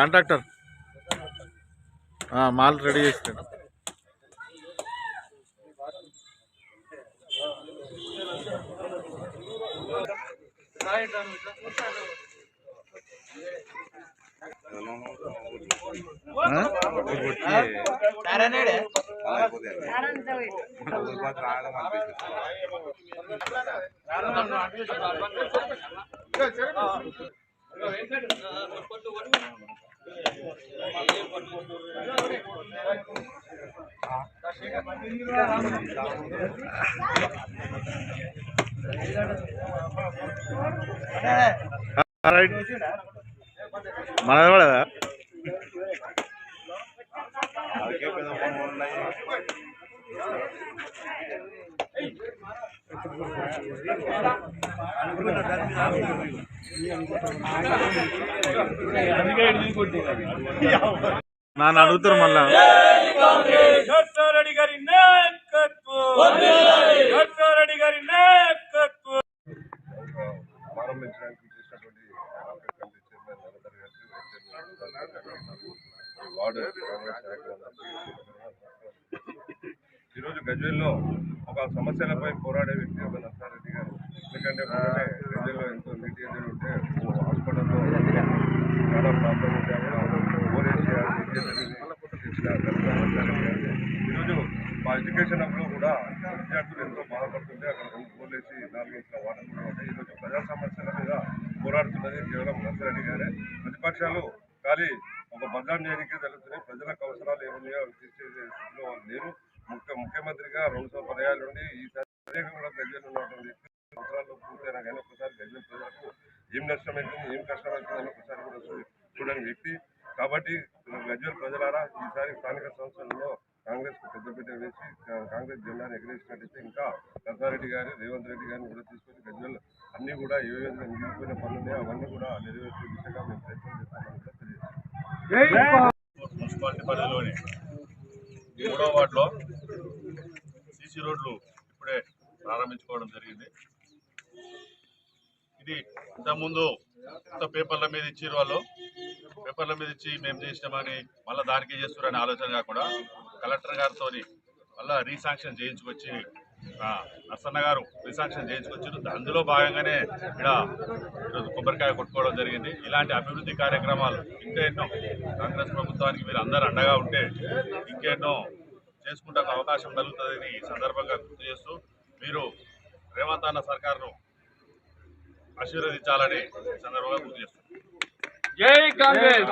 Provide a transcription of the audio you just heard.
Contractor mall ready చేస్తాను. మనది కూడా నన్ను అడుగుతారు మళ్ళా. రెడ్డి గారి నాయకత్వం, రెడ్డి గారి నాయకత్వం. ప్రారంభించడానికి చేసినటువంటి వార్డు కాంగ్రెస్ నాయకులందరికీ ఈరోజు గజ్వేల్లో ఒక సమస్యలపై పోరాడే వ్యక్తి ఒక నర్సారెడ్డి గారు. ఎందుకంటే గజ్వేల్లో ఎంతో నీటి ఎదురు ఉంటే హాస్పిటల్లో చాలా ప్రాబ్లం ఉంటే ఈరోజు మా ఎడ్యుకేషన్ అప్పుడు కూడా విద్యార్థులు ఎంతో బాధపడుతుంటే అక్కడ 2 పోలేసి 4 ఇంట్లో వాటర్ కూడా ఉంటాయి. ఈరోజు ప్రజా సమస్యల మీద పోరాడుతున్నది కేవలం నర్సారెడ్డి గారే. ప్రతిపక్షాలు కానీ ఒక బదనాం చేయడానికి జరుగుతున్నాయి. ప్రజలకు అవసరాలు ఏమున్నాయో తీర్చే స్థితిలో వాళ్ళు లేరు. ముఖ్యమంత్రిగా 2 పర్యాయాల నుండి ఈసారి కూడా గజ్వేల్ ఉన్నటువంటి సంవత్సరాల్లో పూర్తయినా కానీ ఒకసారి గజ్వేల్ ప్రజలకు ఏం నష్టమవుతుంది ఏం కష్టమవుతుందని ఒకసారి కూడా చూడని వ్యక్తి. కాబట్టి గజ్వేల్ ప్రజలారా ఈసారి స్థానిక సంస్థలలో కాంగ్రెస్ కు పెద్దపీట వేసి కాంగ్రెస్ జెండాను ఎగరేసినట్టయితే ఇంకా నర్సారెడ్డి గారు రేవంత్ రెడ్డి గారిని కూడా తీసుకొని గజ్వేల్ అన్ని కూడా ఏ విధంగా మిగిలిపోయిన పనులున్నాయో అవన్నీ కూడా నెరవేర్చే దిశగా మేము ప్రయత్నం చేస్తామని కూడా తెలియజేస్తాం. మున్సిపాలిటీ పరిధిలోని 3వ వార్డులో సీసీ రోడ్లు ఇప్పుడే ప్రారంభించుకోవడం జరిగింది. ఇది ఇంతకుముందు పేపర్ల మీద ఇచ్చారు, వాళ్ళు పేపర్ల మీద ఇచ్చి మేము చేసినామని మళ్ళీ దానికి చేస్తున్నారని ఆలోచన కాకుండా కలెక్టర్ గారితో మళ్ళీ రీశాంక్షన్ చేయించుకొచ్చి నర్సన్న గారు రీశాంక్షన్ చేయించుకొచ్చారు. అందులో భాగంగానే ఇక్కడ ఈరోజు కొబ్బరికాయ కొట్టుకోవడం జరిగింది. ఇలాంటి అభివృద్ధి కార్యక్రమాలు ఇంకా ఎన్నో కాంగ్రెస్ ప్రభుత్వానికి మీరు అందరూ అండగా ఉంటే ఇంకెన్నో చేసుకుంటే అవకాశం కలుగుతుందని ఈ సందర్భంగా గుర్తు చేస్తూ మీరు రేవంత్ అన్న సర్కారును ఆశీర్వదించాలని సందర్భంగా గుర్తు చేస్తున్నారు. జై కాంగ్రెస్.